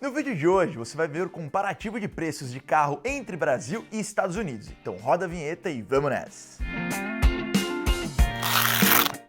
No vídeo de hoje você vai ver o comparativo de preços de carro entre Brasil e Estados Unidos. Então roda a vinheta e vamos nessa!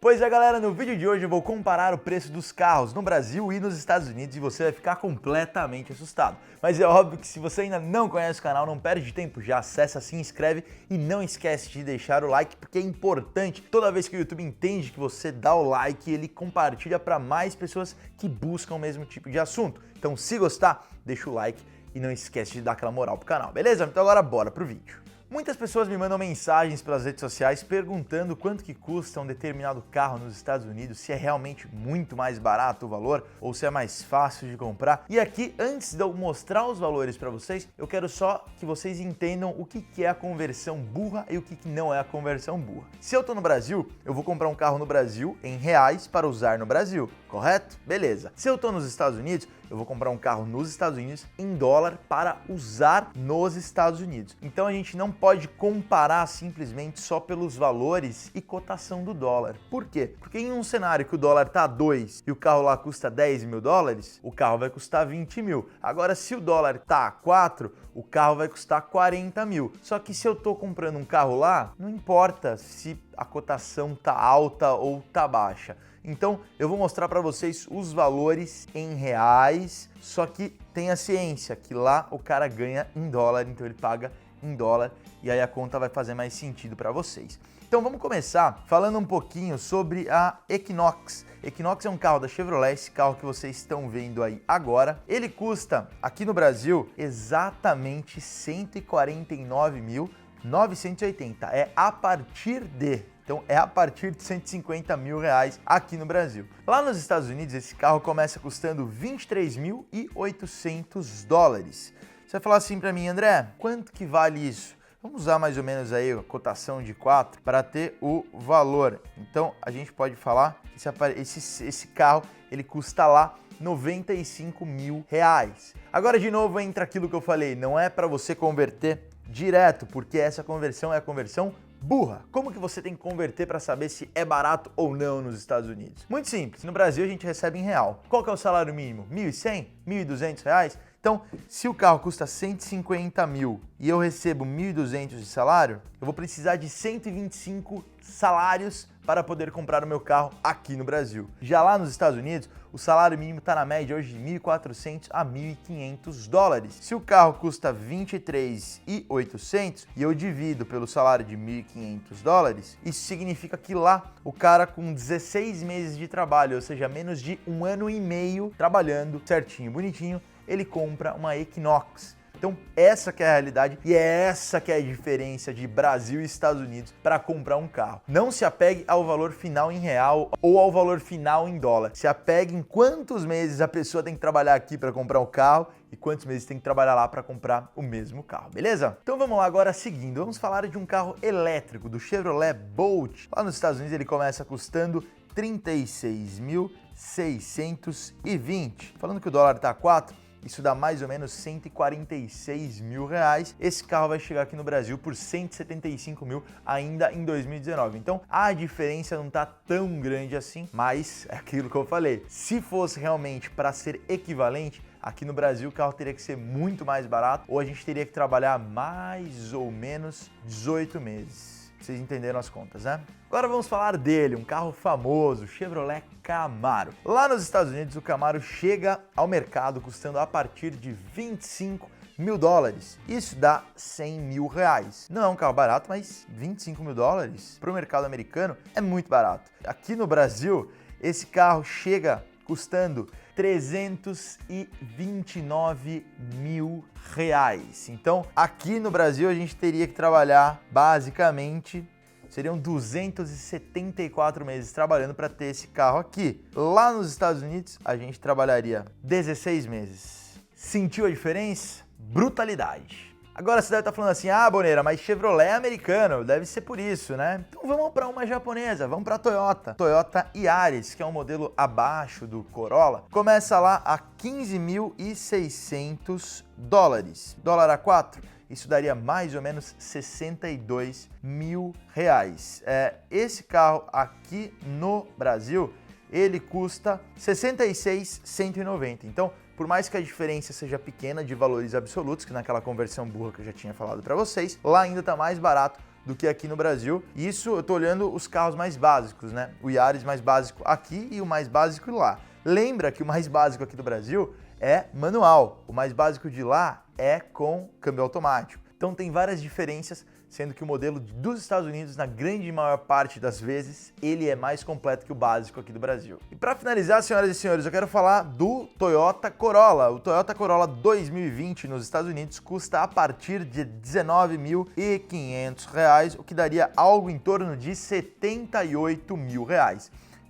Pois é, galera, no vídeo de hoje eu vou comparar o preço dos carros no Brasil e nos Estados Unidos e você vai ficar completamente assustado. Mas é óbvio que se você ainda não conhece o canal, não perde tempo, já acessa, se inscreve e não esquece de deixar o like, porque é importante. Toda vez que o YouTube entende que você dá o like, ele compartilha para mais pessoas que buscam o mesmo tipo de assunto. Então, se gostar, deixa o like e não esquece de dar aquela moral pro canal, beleza? Então agora bora pro vídeo. Muitas pessoas me mandam mensagens pelas redes sociais perguntando quanto que custa um determinado carro nos Estados Unidos, se é realmente muito mais barato o valor ou se é mais fácil de comprar. E aqui, antes de eu mostrar os valores para vocês, eu quero só que vocês entendam o que é a conversão burra e o que não é a conversão burra. Se eu tô no Brasil, eu vou comprar um carro no Brasil em reais para usar no Brasil, correto? Beleza. Se eu tô nos Estados Unidos, eu vou comprar um carro nos Estados Unidos em dólar para usar nos Estados Unidos. Então a gente não pode comparar simplesmente só pelos valores e cotação do dólar. Por quê? Porque em um cenário que o dólar tá 2 e o carro lá custa 10 mil dólares, o carro vai custar 20 mil. Agora, se o dólar tá 4, o carro vai custar 40 mil. Só que se eu tô comprando um carro lá, não importa se a cotação tá alta ou tá baixa. Então eu vou mostrar para vocês os valores em reais, só que tenha ciência que lá o cara ganha em dólar, então ele paga em dólar e aí a conta vai fazer mais sentido para vocês. Então vamos começar falando um pouquinho sobre a Equinox. Equinox é um carro da Chevrolet, esse carro que vocês estão vendo aí agora. Ele custa aqui no Brasil exatamente 149.980, é a partir de... Então é a partir de 150 mil reais aqui no Brasil. Lá nos Estados Unidos esse carro começa custando 23.800 dólares. Você vai falar assim para mim, André, quanto que vale isso? Vamos usar mais ou menos aí a cotação de 4 para ter o valor. Então a gente pode falar que esse carro ele custa lá 95 mil reais. Agora de novo entra aquilo que eu falei, não é para você converter direto, porque essa conversão é a conversão burra. Como que você tem que converter para saber se é barato ou não nos Estados Unidos? Muito simples, no Brasil a gente recebe em real. Qual que é o salário mínimo? 1.100? 1.200 reais? Então, se o carro custa 150 mil e eu recebo 1.200 de salário, eu vou precisar de 125 salários para poder comprar o meu carro aqui no Brasil. Já lá nos Estados Unidos, o salário mínimo está na média hoje de 1.400 a 1.500 dólares. Se o carro custa 23.800 e eu divido pelo salário de 1.500 dólares, isso significa que lá o cara com 16 meses de trabalho, ou seja, menos de 1 ano e meio trabalhando certinho, bonitinho, ele compra uma Equinox. Então essa que é a realidade e é essa que é a diferença de Brasil e Estados Unidos para comprar um carro. Não se apegue ao valor final em real ou ao valor final em dólar. Se apegue em quantos meses a pessoa tem que trabalhar aqui para comprar o carro e quantos meses tem que trabalhar lá para comprar o mesmo carro, beleza? Então vamos lá agora seguindo, vamos falar de um carro elétrico do Chevrolet Bolt. Lá nos Estados Unidos ele começa custando 36.620. Falando que o dólar está 4, isso dá mais ou menos 146 mil reais. Esse carro vai chegar aqui no Brasil por 175 mil ainda em 2019. Então a diferença não tá tão grande assim, mas é aquilo que eu falei. Se fosse realmente para ser equivalente, aqui no Brasil o carro teria que ser muito mais barato ou a gente teria que trabalhar mais ou menos 18 meses. Vocês entenderam as contas, né? Agora vamos falar dele, um carro famoso, Chevrolet Camaro. Lá nos Estados Unidos o Camaro chega ao mercado custando a partir de 25 mil dólares. Isso dá 100 mil reais. Não é um carro barato, mas 25 mil dólares para o mercado americano é muito barato. Aqui no Brasil esse carro chega custando 329 mil reais. Então, aqui no Brasil a gente teria que trabalhar basicamente, seriam 274 meses trabalhando para ter esse carro aqui. Lá nos Estados Unidos a gente trabalharia 16 meses. Sentiu a diferença? Brutalidade. Agora você deve estar falando assim, ah, Boneira, mas Chevrolet é americano, deve ser por isso, né? Então vamos para uma japonesa, vamos para a Toyota. Toyota Yaris, que é um modelo abaixo do Corolla, começa lá a 15.600 dólares. Dólar a 4, isso daria mais ou menos 62 mil reais. Esse carro aqui no Brasil, ele custa 66.190. Então, por mais que a diferença seja pequena de valores absolutos, que naquela conversão burra que eu já tinha falado para vocês, lá ainda tá mais barato do que aqui no Brasil. Isso eu tô olhando os carros mais básicos, né? O Yaris mais básico aqui e o mais básico lá. Lembra que o mais básico aqui do Brasil é manual, o mais básico de lá é com câmbio automático. Então tem várias diferenças, sendo que o modelo dos Estados Unidos, na grande maior parte das vezes, ele é mais completo que o básico aqui do Brasil. E para finalizar, senhoras e senhores, eu quero falar do Toyota Corolla. O Toyota Corolla 2020 nos Estados Unidos custa a partir de R$ 19.500, o que daria algo em torno de R$ 78 mil.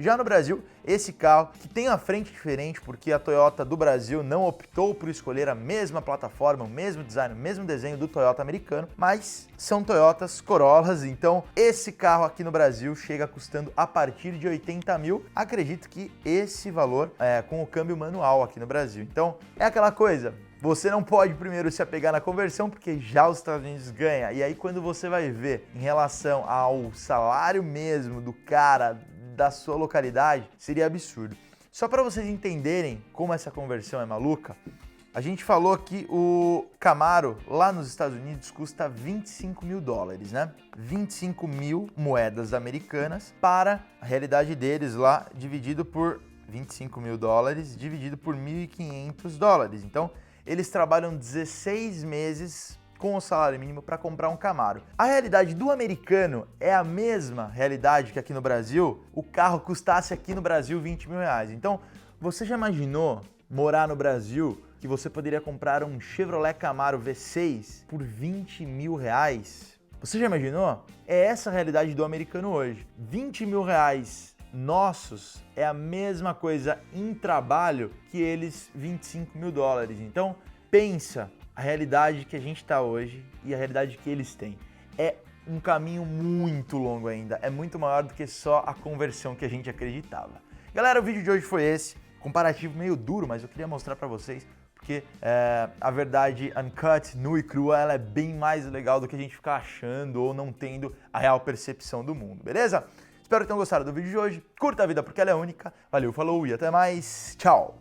Já no Brasil, esse carro, que tem a frente diferente, porque a Toyota do Brasil não optou por escolher a mesma plataforma, o mesmo design, o mesmo desenho do Toyota americano, mas são Toyotas Corollas, então esse carro aqui no Brasil chega custando a partir de 80 mil. Acredito que esse valor é com o câmbio manual aqui no Brasil. Então é aquela coisa, você não pode primeiro se apegar na conversão, porque já os Estados Unidos ganha. E aí quando você vai ver em relação ao salário mesmo do cara da sua localidade, seria absurdo. Só para vocês entenderem como essa conversão é maluca, a gente falou que o Camaro lá nos Estados Unidos custa 25 mil dólares, né? 25 mil moedas americanas para a realidade deles lá, dividido por 25 mil dólares, dividido por 1.500 dólares. Então, eles trabalham 16 meses com o salário mínimo para comprar um Camaro. A realidade do americano é a mesma realidade que aqui no Brasil, o carro custasse aqui no Brasil 20 mil reais. Então, você já imaginou morar no Brasil que você poderia comprar um Chevrolet Camaro V6 por 20 mil reais? Você já imaginou? É essa a realidade do americano hoje. 20 mil reais nossos é a mesma coisa em trabalho que eles 25 mil dólares. Então, pensa a realidade que a gente está hoje e a realidade que eles têm. É um caminho muito longo ainda, é muito maior do que só a conversão que a gente acreditava. Galera, o vídeo de hoje foi esse, comparativo meio duro, mas eu queria mostrar para vocês, porque a verdade uncut, nua e crua, ela é bem mais legal do que a gente ficar achando ou não tendo a real percepção do mundo, beleza? Espero que tenham gostado do vídeo de hoje, curta a vida porque ela é única, valeu, falou e até mais, tchau!